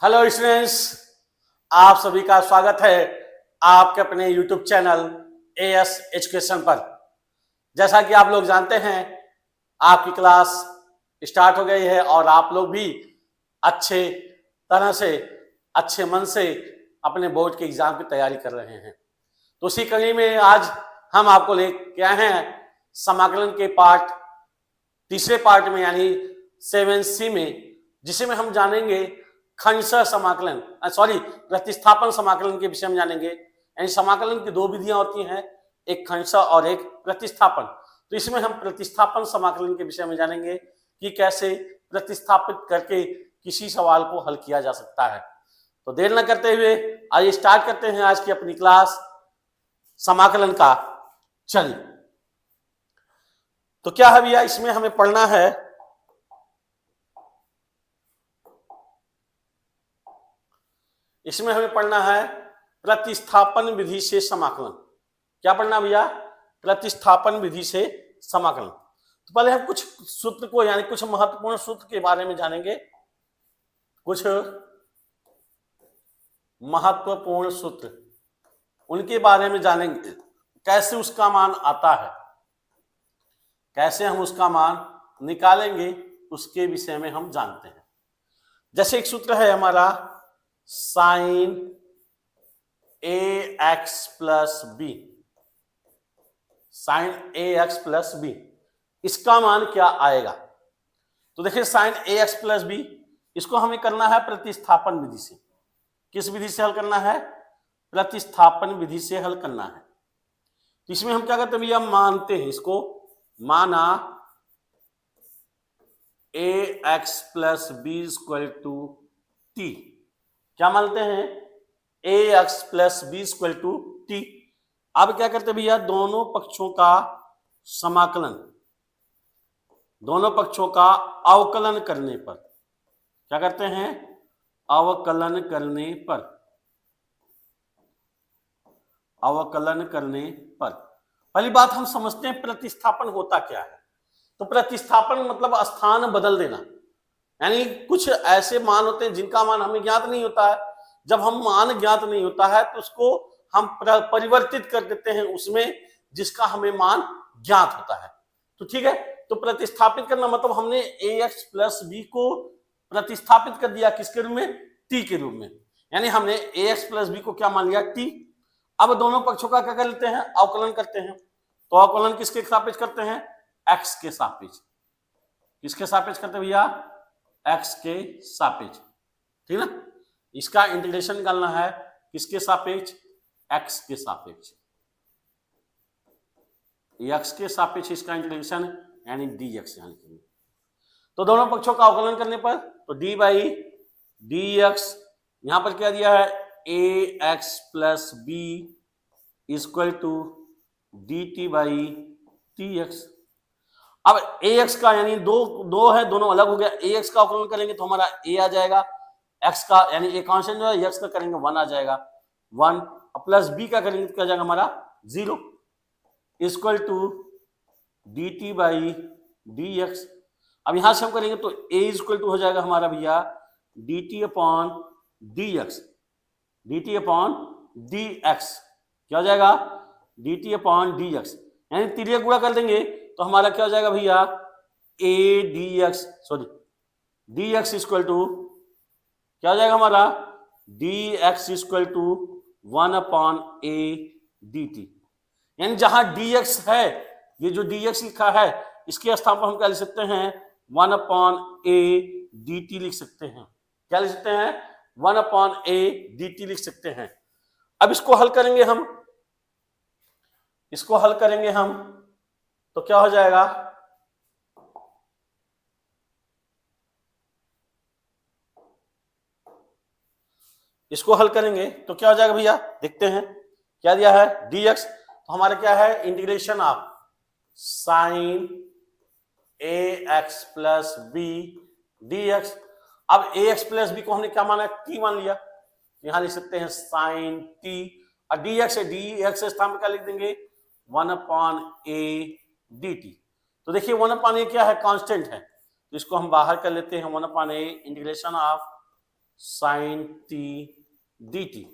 Hello students, आप सभी का स्वागत है आपके अपने यूट्यूब चैनल एएस एजुकेशन पर। जैसा कि आप लोग जानते हैं, आपकी क्लास स्टार्ट हो गई है और आप लोग भी अच्छे तरह से, अच्छे मन से अपने बोर्ड के एग्जाम की तैयारी कर रहे हैं। तो उसी कड़ी में आज हम आपको लेके आए हैं समाकलन के तीसरे पार्ट में, यानी 7C में, जिसमें हम जानेंगे खंडशः समाकलन, प्रतिस्थापन समाकलन के विषय में जानेंगे। यानी समाकलन की दो विधियां होती हैं, एक खंडशः और एक प्रतिस्थापन। तो इसमें हम प्रतिस्थापन समाकलन के विषय में जानेंगे कि कैसे प्रतिस्थापित करके किसी सवाल को हल किया जा सकता है। तो देर न करते हुए आइए स्टार्ट करते हैं आज की अपनी क्लास समाकलन का। चलिए, तो क्या है भैया, इसमें हमें पढ़ना है प्रतिस्थापन विधि से समाकलन। क्या पढ़ना भैया? प्रतिस्थापन विधि से समाकलन। तो पहले हम कुछ सूत्र को, यानी कुछ महत्वपूर्ण सूत्र के बारे में जानेंगे। कुछ महत्वपूर्ण सूत्र, उनके बारे में जानेंगे, कैसे उसका मान आता है, कैसे हम उसका मान निकालेंगे, उसके विषय में हम जानते हैं। जैसे एक सूत्र है हमारा sine ax plus B, sine ax plus B, इसका मान क्या आएगा? तो देखिए, साइन ax प्लस बी, इसको हमें करना है प्रतिस्थापन विधि से। किस विधि से हल करना है? प्रतिस्थापन विधि से हल करना है। तो इसमें हम क्या करते हैं भैया, मानते हैं इसको, माना ax plus B equal to T. क्या मानते हैं? ax plus B equal to T. अब क्या करते हैं भैया, दोनों पक्षों का समाकलन, दोनों पक्षों का अवकलन करने पर, क्या करते हैं? अवकलन करने पर, अवकलन करने पर पहली बात हम समझते हैं प्रतिस्थापन होता क्या है। तो प्रतिस्थापन मतलब स्थान बदल देना, यानी कुछ ऐसे मान होते हैं जिनका मान हमें ज्ञात नहीं होता है। जब हम मान ज्ञात नहीं होता है तो उसको हम परिवर्तित कर देते हैं उसमें जिसका हमें मान ज्ञात होता है। तो ठीक है, तो प्रतिस्थापित करना मतलब हमने ax प्लस बी को प्रतिस्थापित कर दिया, किसके रूप में? t के रूप में। यानी हमने ax प्लस बी को क्या मान लिया? t। अब दोनों पक्षों का क्या कर लेते हैं? अवकलन करते हैं। तो अवकलन किसके सापेक्ष करते हैं? x के सापेक्ष। किसके सापेक्ष करते हैं भैया? x के सापेक्ष, ठीक ना। इसका इंटीग्रेशन निकालना है किसके सापेक्ष? x के सापेक्ष। x के सापेक्ष इसका इंटीग्रेशन, यानी dx यहाँ लिखेंगे। तो दोनों पक्षों का अवकलन करने पर तो d बाई dx, यहां पर क्या दिया है? ax plus B equal to dt by tx। अब ax का, यानी दो है, दोनों अलग हो गया। ax का अवकलन करेंगे तो हमारा a आ जाएगा, x का यानी a कांस्टेंट जो है, x का करेंगे 1 आ जाएगा 1, प्लस b का करेंगे तो क्या जाएगा हमारा 0, equal to dt by dx। अब यहां से हम करेंगे तो a इक्वल टू हो जाएगा हमारा भैया dt upon dx, dt upon dx क्या हो जाएगा? dt अपॉन dx, यानी तिर्यक गुणा कर देंगे तो हमारा क्या हो जाएगा भैया? dx इक्वल टू क्या हो जाएगा हमारा? dx equal to 1 upon a dt। यानी जहां dx है, ये जो dx लिखा है, इसके स्थान पर हम क्या लिख सकते हैं? 1 अपॉन a dt लिख सकते हैं। क्या लिख सकते हैं? 1 अपॉन a dt लिख सकते हैं। अब इसको हल करेंगे हम, इसको हल करेंगे हम तो क्या हो जाएगा? इसको हल करेंगे तो क्या हो जाएगा भैया? देखते हैं क्या दिया है, dx। तो हमारा क्या है? Integration of sine ax plus B dx। अब ax प्लस बी को हमने क्या माना? t मान लिया, यहां लिख सकते हैं साइन t, और dx है, dx स्थान पर क्या लिख देंगे? 1 अपॉन a dt। तो देखिए 1 अपॉन a क्या है? कांस्टेंट है, तो इसको हम बाहर कर लेते हैं। 1 upon a integration of sign T D T.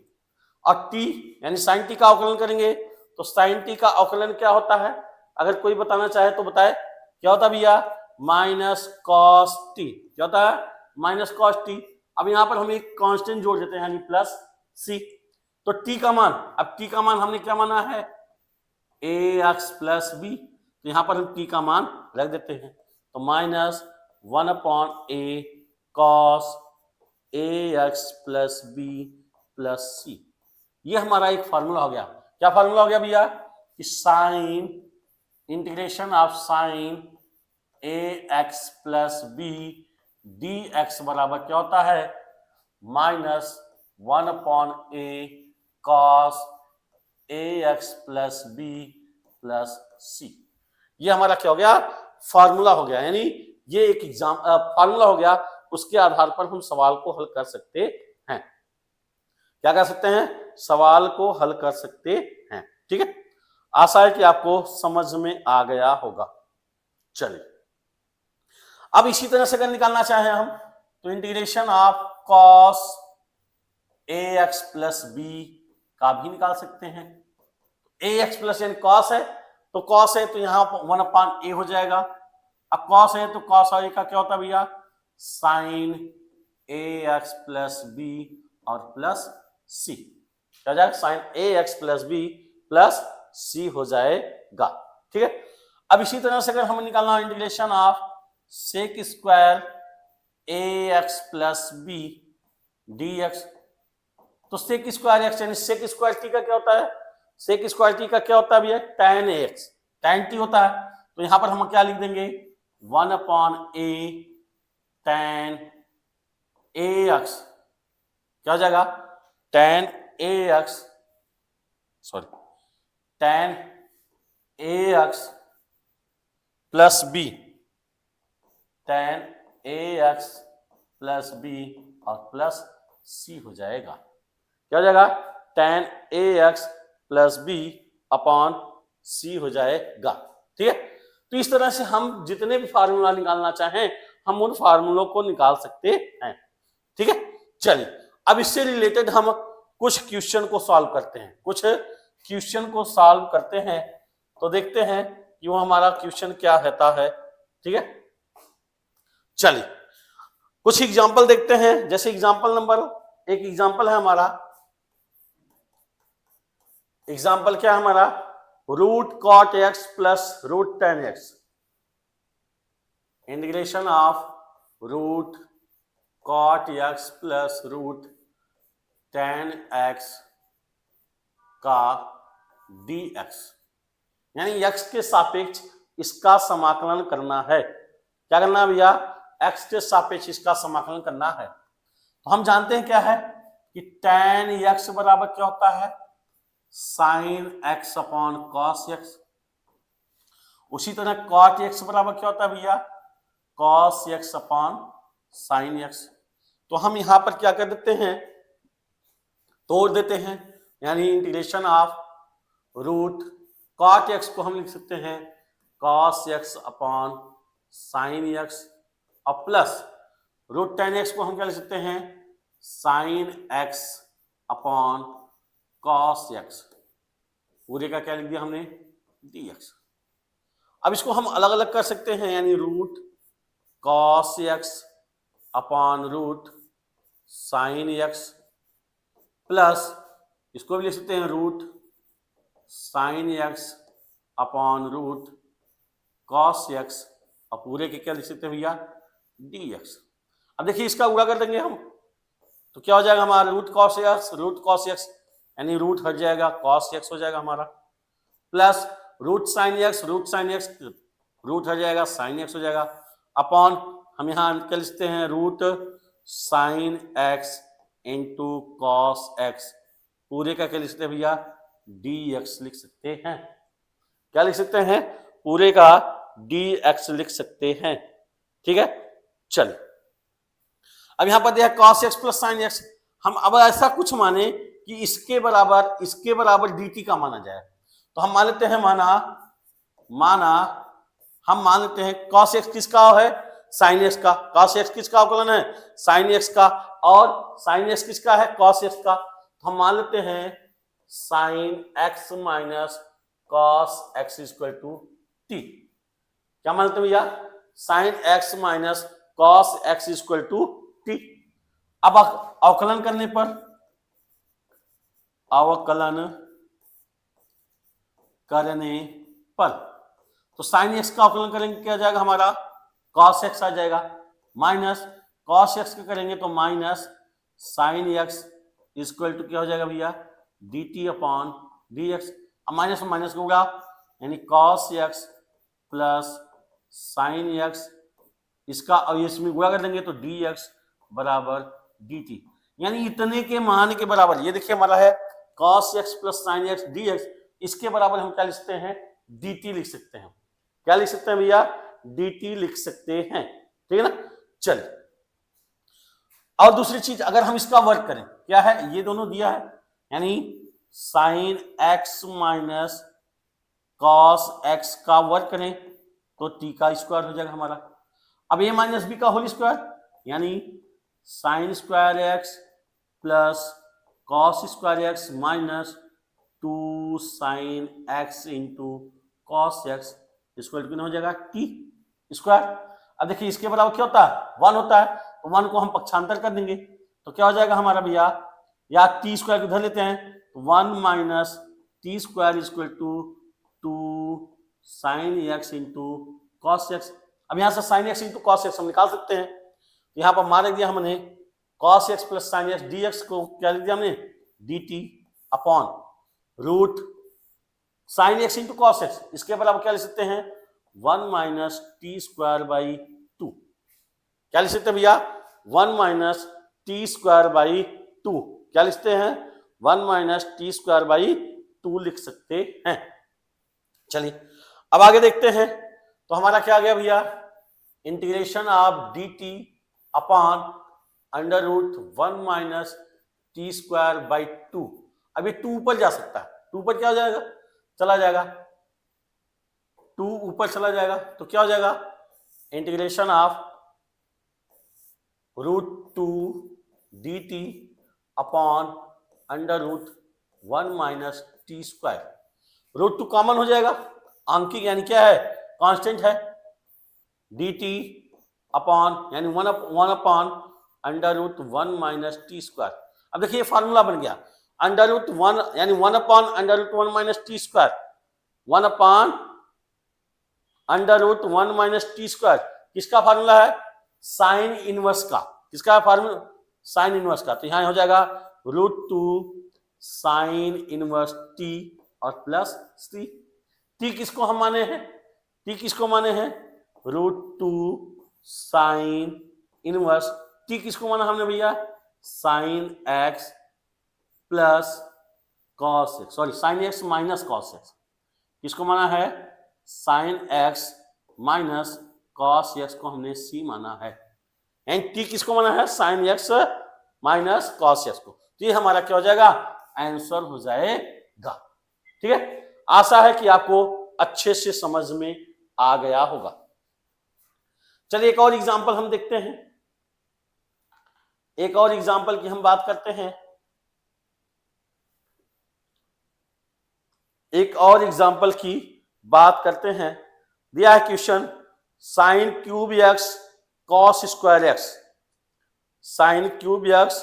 और टी यानी साइन टी का अवकलन करेंगे तो साइन टी का अवकलन क्या होता है, अगर कोई बताना चाहे तो बताए क्या होता है भैया, माइनस कॉस टी। क्या होता है, माइनस कॉस टी। अब यहां पर हम एक कांस्टेंट जोड़ देते हैं यानी प्लस सी। तो टी का मान, अब टी का मान हमने क्या माना है, ए एक्स प्लस बी, तो यहां पर हम टी का मान रख देते हैं। तो minus 1/a cos A X plus B plus C. ये हमारा एक फॉर्मूला हो गया। क्या फॉर्मूला हो गया भैया, कि साइन integration of sine A X plus B D X बराबर क्या होता है, minus 1/a cos A X plus B plus C. ये हमारा क्या हो गया, फॉर्मूला हो गया। यानी ये एक एग्जाम फॉर्मूला हो गया, उसके आधार पर हम सवाल को हल कर सकते हैं। क्या कर सकते हैं, सवाल को हल कर सकते हैं। ठीक है, आशा है कि आपको समझ में आ गया होगा। चलिए अब इसी तरह से अगर निकालना चाहें हम तो integration of cos A X plus B का भी निकाल सकते हैं। ए एक्स प्लस यानी कॉस है, तो कॉस है तो यहां 1/a हो जाएगा। अब कॉस है तो कॉस ए का क्या होता है भैया, sign A X plus B और प्लस सी। क्या हो जाएगा, sign A X plus B plus सी हो जाएगा। ठीक है, अब इसी तरह से अगर हमें निकालना integration of sec square A X plus B D X, तो सेक स्क्वायर एक्स यानी सेक स्क्वायर टी का क्या होता है, सेक स्क्वायर टी का क्या होता है भैया, tan एक्स, tan टी होता है। तो यहां पर हम क्या लिख देंगे, 1/a tan ए एक्स, क्या हो जाएगा, tan ए एक्स, सॉरी tan ए एक्स प्लस बी, tan ए एक्स प्लस बी और प्लस सी हो जाएगा। क्या हो जाएगा, tan ए एक्स प्लस बी अपॉन सी हो जाएगा। ठीक है, तो इस तरह से हम जितने भी फार्मूला निकालना चाहें हम उन फार्मूलों को निकाल सकते हैं। ठीक है, चलिए अब इससे रिलेटेड हम कुछ क्वेश्चन को सॉल्व करते हैं, कुछ क्वेश्चन को सॉल्व करते हैं। तो देखते हैं कि वो हमारा क्वेश्चन क्या रहता है। ठीक है, चलिए कुछ एग्जांपल देखते हैं। जैसे एग्जांपल नंबर, एक एग्जांपल है हमारा, एग्जांपल क्या है हमारा, root cot X plus root tan X. Integration of root cot X plus root tan X का डी एक्स, यानी एक्स के सापेक्ष इसका समाकलन करना है। क्या करना है भैया, एक्स के सापेक्ष इसका समाकलन करना है। तो हम जानते हैं क्या है कि tan एक्स बराबर क्या होता है, sine x upon cos x. उसी तरह cot एक्स बराबर क्या होता है भैया, cos X upon sine x. तो हम यहां पर क्या कर देते हैं, तोड़ देते हैं, यानी integration of root cot X को हम लिख सकते हैं cos X upon sine X, और प्लस रूट टेन एक्स को हम क्या लिख सकते हैं, sine x upon cos X. पूरे का क्या लिख दिया हमने, डी एक्स। अब इसको हम अलग अलग कर सकते हैं, यानी root cos X upon root sine x, plus इसको भी लिख सकते हैं root sine x upon root cos X, और पूरे के क्या लिख सकते हैं भैया, डी एक्स। अब देखिए इसका गुणा कर देंगे हम तो क्या हो जाएगा हमारा, रूट कॉस एक्स यानी रूट हट जाएगा, कॉस एक्स हो जाएगा हमारा, plus root sine X root हट जाएगा, साइन एक्स हो जाएगा, अपॉन हम यहाँ क्या लिखते हैं, root sine X into cos X, पूरे का क्या लिख सकते हैं भैया, डी एक्स लिख सकते हैं। क्या लिख सकते हैं, पूरे का डी एक्स लिख सकते हैं। ठीक है, चलिए अब यहां पर दिया cos x plus sine x, हम अब ऐसा कुछ माने कि इसके बराबर dt का माना जाए। तो हम मान लेते हैं हम मान लेते हैं cos x किसका है, साइन एक्स का, कॉस एक्स किसका अवकलन है, साइन एक्स का, और साइन एक्स किसका है, कॉस एक्स का। तो हम मान लेते हैं sine X minus cos X equal to T. क्या मानते हैं भैया, sine X minus cos X equal to T. अब अवकलन करने पर, अवकलन करने पर तो साइन एक्स का अवकलन करेंगे क्या जाएगा हमारा, कॉस एक्स आ जाएगा, माइनस कॉस एक्स का करेंगे तो minus sine X equal to क्या हो जाएगा भैया, D T upon D X. अब माइनस में माइनस होगा, यानी cos X plus sine X, इसका अब इसमें गुणा कर देंगे तो डी एक्स बराबर डी टी, यानी इतने के मान के बराबर। ये देखिए हमारा है cos X plus sine X D x, इसके बराबर हम क्या लिख सकते हैं, डी टी लिख सकते हैं। क्या लिख सकते हैं भैया, डी टी लिख सकते हैं, ठीक है ना। चलिए और दूसरी चीज, अगर हम इसका वर्ग करें, क्या है, ये दोनों दिया है, यानी sign X minus cos x का वर्ग करें तो टी का स्क्वायर हो जाएगा हमारा। अब ए माइनस बी का होल स्क्वायर, यानी sine square x plus cos square x minus 2 sine X into cos x square कितना हो जाएगा, टी स्क्वायर। अब देखिए इसके बराबर क्या होता है, 1 होता है, तो 1 को हम पक्षांतर कर देंगे तो क्या हो जाएगा हमारा भैया, या टी स्क्वायर को धर लेते हैं, 1 minus T square equal to 2 sine X into cos X. अब यहाँ से sine X into cos X हम निकाल सकते हैं, यहाँ पर मान दिया हमने cos X plus sine X D X को क्या लिख दिया हमने, D T upon root sine X into cos X, इसके बराबर क्या लिख सकते हैं, 1 माइनस टी स्क्वायर बाई 2। क्या लिख सकते हैं भैया, 1 माइनस टी स्क्वायर बाई 2, क्या लिखते हैं, 1 माइनस टी स्क्वायर बाई 2 लिख सकते हैं। चलिए अब आगे देखते हैं, तो हमारा क्या आ गया भैया, integration of D T upon under root 1 minus T square by 2। अब ये 2 ऊपर जा सकता है, 2 ऊपर क्या हो जाएगा, चला जाएगा, 2 ऊपर चला जाएगा तो क्या हो जाएगा, integration of root 2 D T upon under root 1 minus T square. Root 2 common हो जाएगा, आंकिक यानी क्या है, कांस्टेंट है, डी टी अपॉन यानी 1 upon under root 1 minus T square. अब देखिए फार्मूला बन गया, अंडर रूट 1 यानी 1 upon under root 1 minus T square, 1 upon under root 1 minus T square, किसका फार्मूला है, साइन इनवर्स का, किसका फार्मूला, साइन इनवर्स का। तो यहां हो जाएगा रूट 2 साइन इनवर्स टी और प्लस सी। टी किसको हम माने हैं, टी किसको माने हैं, रूट 2 साइन इनवर्स, टी किसको माना हमने भैया, sine x plus cos x, sorry sine X minus cos x, किसको माना है, sign X minus cos x को हमने सी माना है, एंड टी किसको माना है, sign X minus cos x को। तो ये हमारा क्या हो जाएगा, आंसर हो जाएगा। ठीक है, आशा है कि आपको अच्छे से समझ में आ गया होगा। चलिए एक और एग्जांपल हम देखते हैं, एक और एग्जांपल की हम बात करते हैं, एक और एग्जांपल की बात करते हैं। दिया है question sine cube x cos square x, sine cube x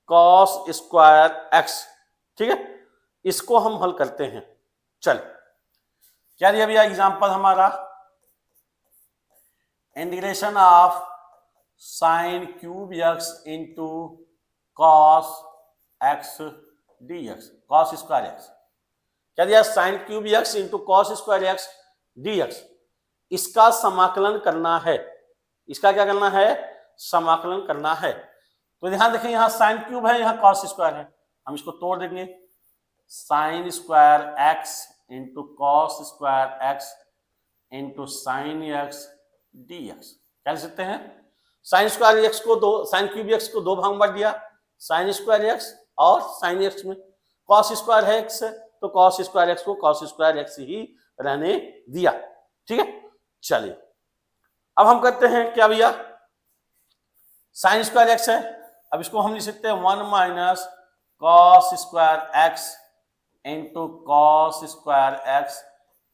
cos square x. ठीक है, इसको हम हल करते हैं। चल क्या दिया भैया एग्जांपल हमारा, integration of sine cube x into cos x D x, cos square x. क्या दिया, sine cube x into cos square x D x, इसका समाकलन करना है, इसका क्या करना है, समाकलन करना है। तो ध्यान देखें, यहां साइन क्यूब है, यहां कॉस स्क्वायर है, हम इसको तोड़ देंगे, sine square x into cos square x into sine X D x. क्या लिख सकते हैं, साइन स्क्वायर एक्स को दो, साइन क्यूब एक्स को 2 भाग में बांट दिया, साइन स्क्वायर एक्स और साइन एक्स में, कॉस स्क्वायर है एक्स तो कॉस स्क्वायर एक्स को कॉस स्क्वायर एक्स ही रहने दिया। ठीक है, चलिए अब हम करते हैं क्या भैया, साइन स्क्वायर एक्स है, अब इसको हम लिख सकते हैं 1 minus cos square x into cos square x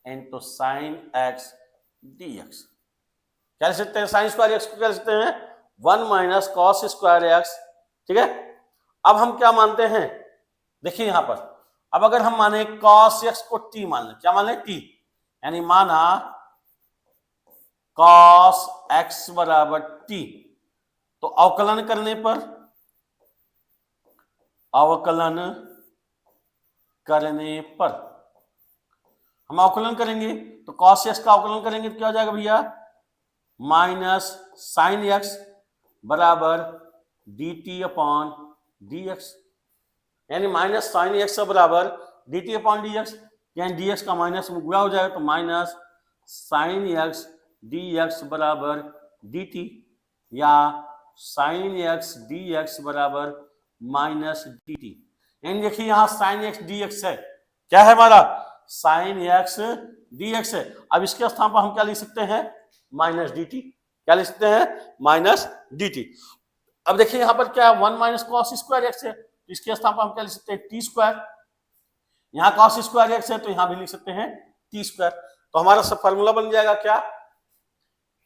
into sine X D x. क्या लिख सकते हैं, साइन स्क्वायर एक्स को क्या लिख सकते हैं 1 माइनस कॉस स्क्वायर एक्स, ठीक है। अब हम क्या मानते हैं, देखिए यहां पर, अब अगर हम माने कॉस एक्स को टी मान लें, क्या मान लें टी, यानी माना कॉस एक्स बराबर टी, तो अवकलन करने पर, अवकलन करने पर हम अवकलन करेंगे तो कॉस एक्स का अवकलन करेंगे तो क्या हो जाएगा भैया, माइनस साइन एक्स बराबर D T upon D x, यानी माइनस साइन एक्स बराबर D T upon D x, यानी डी एक्स का माइनस में गुणा हो जाएगा तो minus sine X D X बराबर डी टी, या साइन एक्स डी एक्स बराबर माइनस डी टी। यानी देखिए यहां साइन एक्स डी एक्स है, क्या है हमारा साइन एक्स डी एक्स है। अब इसके स्थान पर हम क्या लिख सकते हैं, माइनस डी टी, क्या लिख सकते हैं माइनस डी टी। अब देखिए यहां पर क्या है 1 माइनस कॉस स्क्वायर एक्स है, तो इसके स्थान पर हम क्या लिख सकते हैं टी स्क्वायर, यहां कॉस स्क्वायर एक्स है तो यहां भी लिख सकते हैं टी स्क्वायर। तो हमारा सब फॉर्मूला बन जाएगा क्या,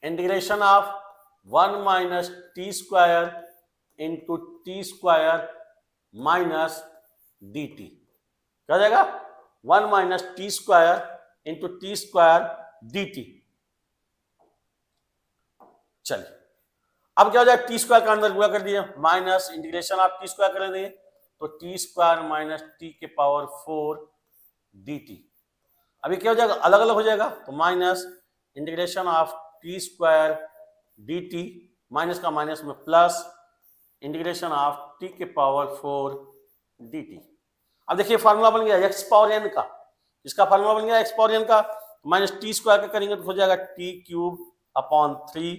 integration of 1 minus T square into T square minus D T, क्या हो जाएगा 1 minus T square into T square D T. चलिए अब क्या हो जाएगा, टी स्क्वायर का अंदर गुणा कर दिया, minus integration of T square कर देंगे तो टी स्क्वायर माइनस टी के पावर 4 डी टी। अभी क्या हो जाएगा, अलग अलग हो जाएगा तो minus integration of T square D T, minus का माइनस में प्लस इंटीग्रेशन ऑफ टी के पावर 4 डी टी। अब देखिए फार्मूला बन गया एक्स पावर एन का, इसका फार्मूला बन गया एक्स पावर एन का, माइनस टी स्क्वायर का करेंगे तो हो जाएगा T cube upon 3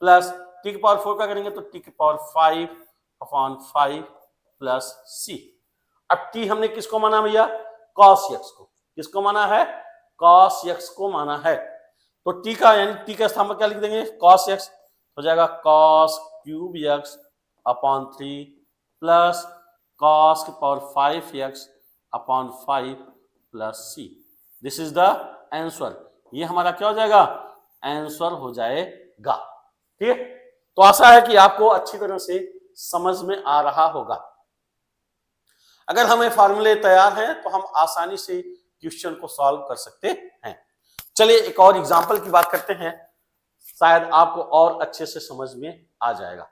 plus T के पावर 4 का करेंगे तो टी के पावर 5 अपॉन 5 प्लस सी। अब टी हमने किसको माना भैया, कॉस एक्स को, किसको माना है, कॉस एक्स को माना है, तो टी का यानी टी के स्थान पर क्या लिख देंगे कॉस एक्स, हो जाएगा cos cube x upon 3 plus cos के power 5x upon 5 plus c. This is the answer, ये हमारा क्या हो जाएगा, आंसर हो जाएगा। ठीक है, तो आशा है कि आपको अच्छी तरह से समझ में आ रहा होगा। अगर हमें फार्मूले तैयार हैं तो हम आसानी से क्वेश्चन को सॉल्व कर सकते हैं। चलिए एक और एग्जांपल की बात करते हैं, शायद आपको और अच्छे से समझ में आ जाएगा।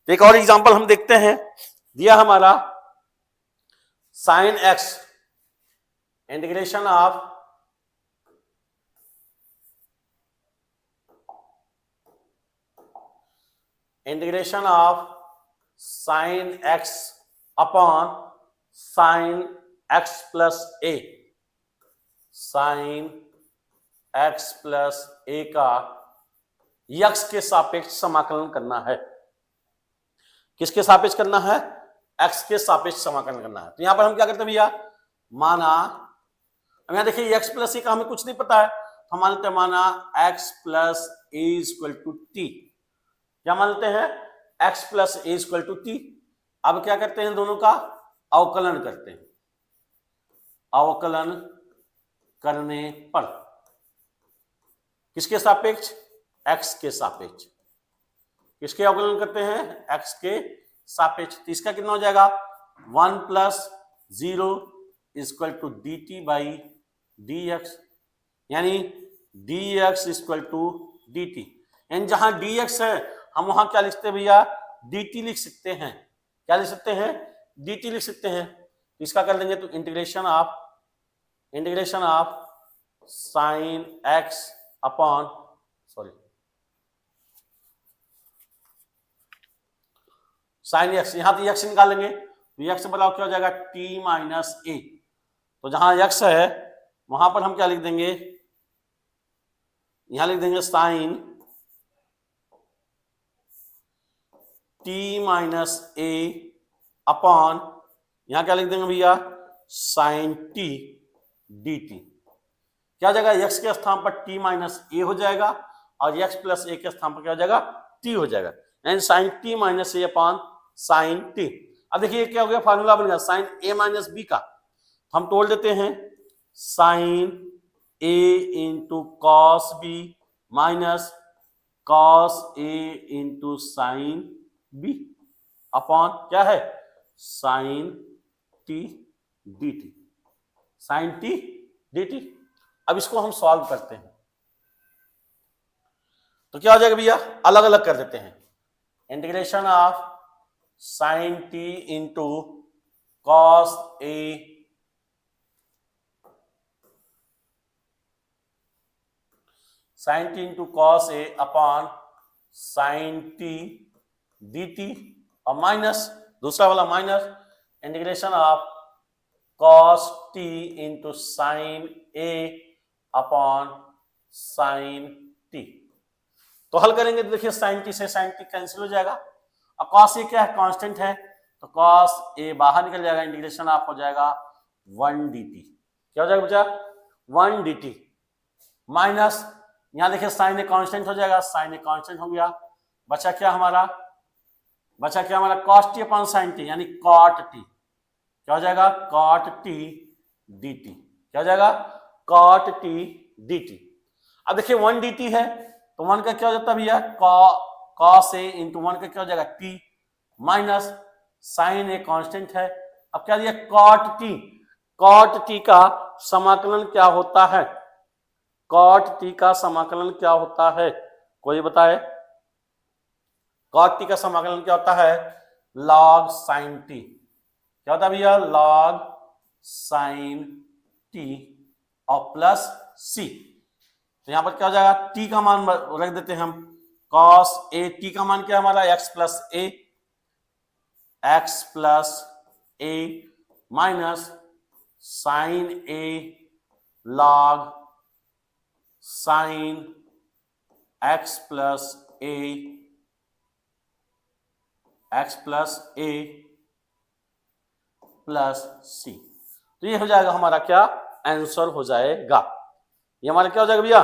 एक और एग्जांपल हम देखते हैं, दिया हमारा sine x integration of sine x upon sine x plus a, sine x plus a का यक्स के सापेक्ष समाकलन करना है। किसके सापेक्ष करना है, एक्स के सापेक्ष समाकलन करना है। तो यहां पर हम क्या करते हैं भैया, माना अब यहां देखिए एक्स प्लस ए का हमें कुछ नहीं पता है, हम मानते हैं माना X plus A equal to T, क्या मानते हैं X plus A equal to T. अब क्या करते हैं, दोनों का अवकलन करते हैं, अवकलन करने पर किसके सापेक्ष, एक्स के सापेक्ष, किसके अवकलन करते हैं, एक्स के सापेक्ष। तो इसका कितना हो जाएगा 1 plus 0 equal to d t by d x, यानी d x equal to d T. यानी जहां डी एक्स है हम वहां क्या लिखते हैं भैया, डी टी लिख सकते हैं, क्या लिख सकते हैं, डी टी लिख सकते हैं। तो इसका कर देंगे तो integration of sine x upon sine x, यहां तो एक्स निकालेंगे तो एक्स बराबर क्या हो जाएगा टी माइनस ए। तो जहां एक्स है वहां पर हम क्या लिख देंगे, यहां लिख देंगे साइन टी माइनस ए अपॉन, यहां क्या लिख देंगे भैया साइन टी डी टी। क्या हो जाएगा, एक्स के स्थान पर टी माइनस ए हो जाएगा और x प्लस ए के स्थान पर क्या हो जाएगा, t हो जाएगा, यानी साइन t माइनस ए अपॉन साइन t। अब देखिए क्या हो गया, फार्मूला बन गया साइन a माइनस बी का, हम तोड़ देते हैं sine a into cos B minus cos a into sine B upon क्या है sine t dt, sine t dt। अब इसको हम सॉल्व करते हैं तो क्या हो जाएगा भैया, अलग अलग कर देते हैं, integration of sine t into cos a sine T into cos A upon sine T D T, और माइनस दूसरा वाला minus integration of cos T into sine A upon sine T. तो हल करेंगे तो देखिए साइन टी से sine T cancel हो जाएगा, और कॉस ए क्या है, कांस्टेंट है, तो कॉस ए बाहर निकल जाएगा, इंटीग्रेशन ऑफ हो जाएगा 1 dt। क्या हो जाएगा बच्चा 1 dt माइनस यहां देखिए साइन ए कांस्टेंट हो जाएगा, साइन ए कांस्टेंट हो गया, बचा क्या हमारा cos T upon sine T यानी कॉट टी, क्या हो जाएगा कॉट टी डी टी, क्या हो जाएगा कॉट टी डी टी। अब देखिए 1 dt है तो 1 का क्या हो जाता है भैया कॉस ए इंटू 1 का क्या हो जाएगा T minus sine A constant है, अब क्या दिया कॉट टी का समाकलन क्या होता है, कॉट टी का समाकलन क्या होता है, कोई बताए, कॉट टी का समाकलन क्या होता है लॉग साइन टी, क्या होता है भैया लॉग साइन टी और प्लस सी। तो यहां पर क्या हो जाएगा टी का मान रख देते हैं हम, कॉस ए टी का मान क्या है हमारा एक्स प्लस ए माइनस साइन ए लॉग साइन एक्स प्लस ए प्लस सी। तो ये हो जाएगा हमारा क्या आंसर हो जाएगा, ये हमारा क्या हो जाएगा भैया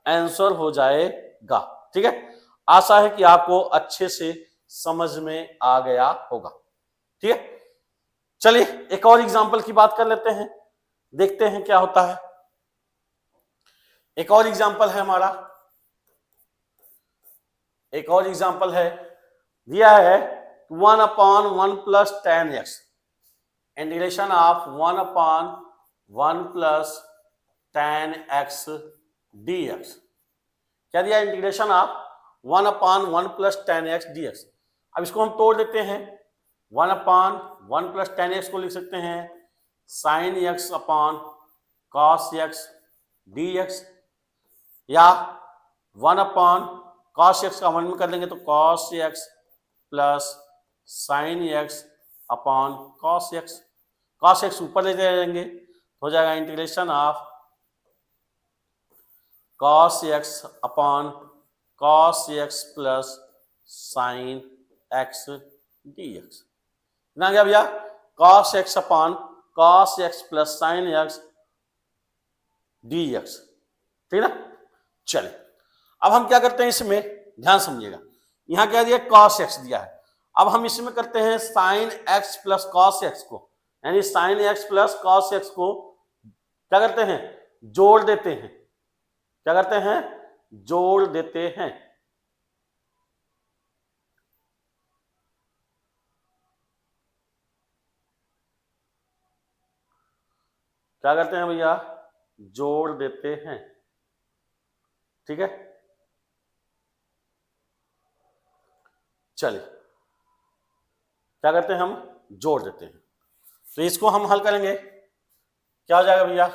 आंसर हो जाएगा। ठीक है, आशा है कि आपको अच्छे से समझ में आ गया होगा। ठीक है, चलिए एक और एग्जांपल की बात कर लेते हैं, देखते हैं क्या होता है। एक और एग्जांपल है हमारा, एक और एग्जांपल है, दिया है 1 upon 1 plus ten X, integration of 1 upon 1 plus ten x D x. क्या दिया integration of 1 upon 1 plus ten x D X. अब इसको हम तोड़ देते हैं, 1 अपॉन 1 प्लस टेन एक्स को लिख सकते हैं sine x upon cos x D x, या 1 अपॉन कॉस एक्स का 1 में कर लेंगे तो cos X plus sine x upon cos x ऊपर ले जाएंगे तो हो जाएगा integration of cos X upon cos X plus sine X D x. ना गया भैया cos X upon cos X plus sine X D x, ठीक है ना। चले अब हम क्या करते हैं, इसमें ध्यान समझिएगा, यहां क्या दिया कॉस एक्स दिया है, अब हम इसमें करते हैं sine x plus cos x को, यानी sine x plus cos x को क्या करते हैं जोड़ देते हैं, क्या करते हैं जोड़ देते हैं। क्या करते हैं भैया जोड़ देते हैं, ठीक है। चलिए क्या करते हैं हम जोड़ देते हैं, तो इसको हम हल करेंगे, क्या हो जाएगा भैया,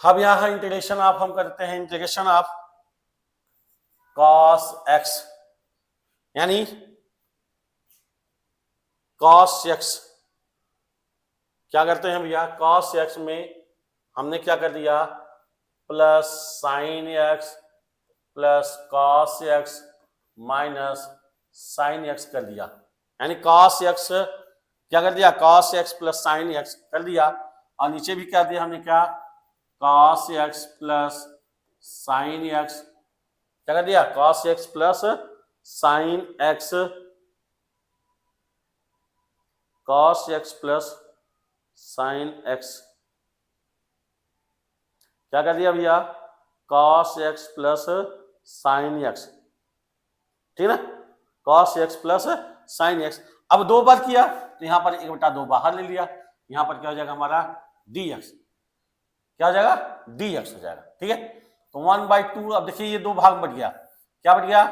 अब यहां इंटीग्रेशन ऑफ हम करते हैं इंटीग्रेशन ऑफ कॉस एक्स यानी कॉस एक्स, क्या करते हैं भैया कॉस एक्स में हमने क्या कर दिया plus sine x plus cos x minus sine x कर दिया, यानी कॉस एक्स क्या कर दिया cos X plus sine x कर दिया, और नीचे भी क्या दिया हमने क्या cos x plus sine x, क्या कर दिया, cos x plus sine x, cos x plus sine x, क्या कर दिया भैया, cos x plus sine x, ठीक है ना, cos x plus sine x। अब 2 बार किया तो यहां पर 1/2 बाहर ले लिया, यहां पर क्या हो जाएगा हमारा dx, क्या हो जाएगा, dx हो जाएगा, ठीक है। तो 1/2, अब देखिए ये 2 भाग बढ़ गया, क्या बढ़ गया,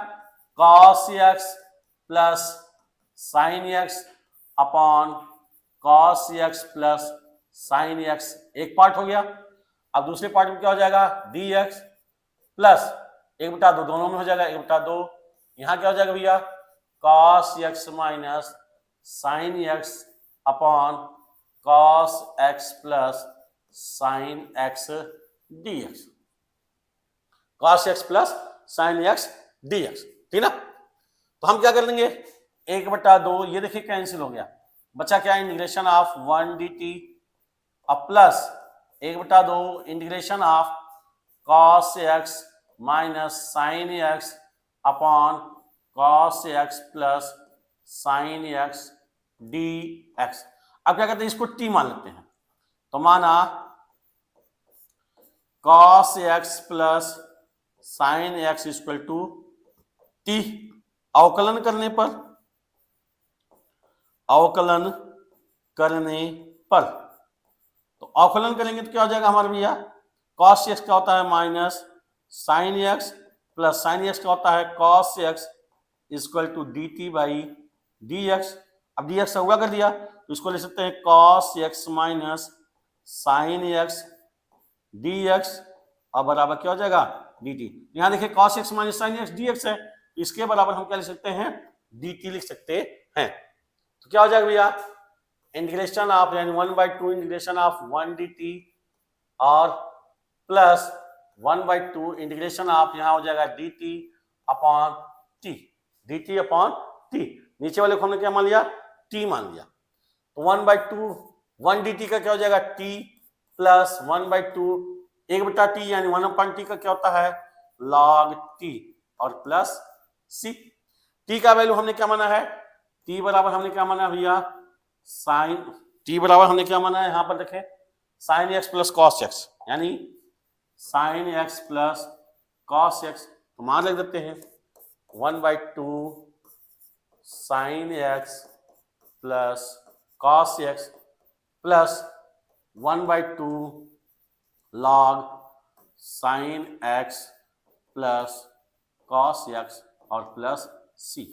cos x plus sine x upon cos x plus sine x, एक पार्ट हो गया। अब दूसरे पार्ट में क्या हो जाएगा, dx प्लस 1/2, दोनों में हो जाएगा 1/2, यहां क्या हो जाएगा भैया, cos x minus sine x upon cos x plus sine x dx, cos x plus sine x dx, ठीक ना। तो हम क्या कर लेंगे, 1/2, ये देखिए कैंसिल हो गया, बचा क्या, इंटीग्रेशन ऑफ 1 dt अब plus 1/2 integration of cos x minus sine x upon cos x plus sine x dx। अब क्या कहते हैं, इसको t मान लेते हैं, तो माना cos x plus sine x equal to t, अवकलन करने पर, अवकलन करने पर, तो अवकलन करेंगे तो क्या हो जाएगा हमारे भैया, cos x क्या होता है minus sine x plus sine x क्या होता है cos x equal to dt by dx। अब dx हुआ कर दिया तो इसको ले सकते हैं cos x minus sine x dx और बराबर क्या हो जाएगा dt। यहां देखिए cos x minus sine x dx है, इसके बराबर हम क्या लिख सकते हैं, dt लिख सकते हैं। तो क्या हो जाएगा भैया, इंटीग्रेशन ऑफ यानी 1/2 इंटीग्रेशन ऑफ 1 dt और प्लस 1/2 इंटीग्रेशन ऑफ यहां हो जाएगा dt upon t, dt upon t, नीचे वाले को हमने क्या मान लिया, t मान लिया। तो 1/2 1 dt का क्या हो जाएगा t प्लस 1/2 1/t यानी 1/t का क्या होता है log t और प्लस c। t का वैल्यू हमने क्या माना है, t बराबर हमने क्या माना है भैया, साइन, t बराबर हमने क्या माना है, यहां पर देखें sine x plus cos x यानी sine x plus cos x, तो मान लिख देते हैं 1/2 sine x plus cos x plus 1/2 log sine x plus cos x और प्लस c।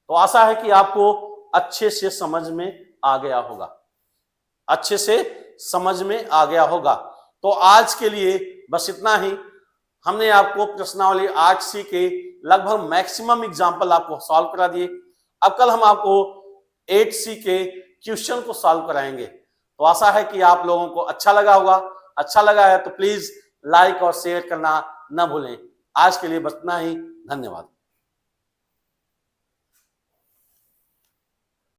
तो आशा है कि आपको अच्छे से समझ में आ गया होगा, अच्छे से समझ में आ गया होगा। तो आज के लिए बस इतना ही, हमने आपको प्रश्नावली 8C के लगभग मैक्सिमम एग्जाम्पल आपको सॉल्व करा दिए। अब कल हम आपको 8C के क्वेश्चन को सॉल्व कराएंगे। तो आशा है कि आप लोगों को अच्छा लगा होगा, अच्छा लगा है तो प्लीज लाइक और शेयर करना न भूलें। आज के लिए बस इतना ही, धन्यवाद।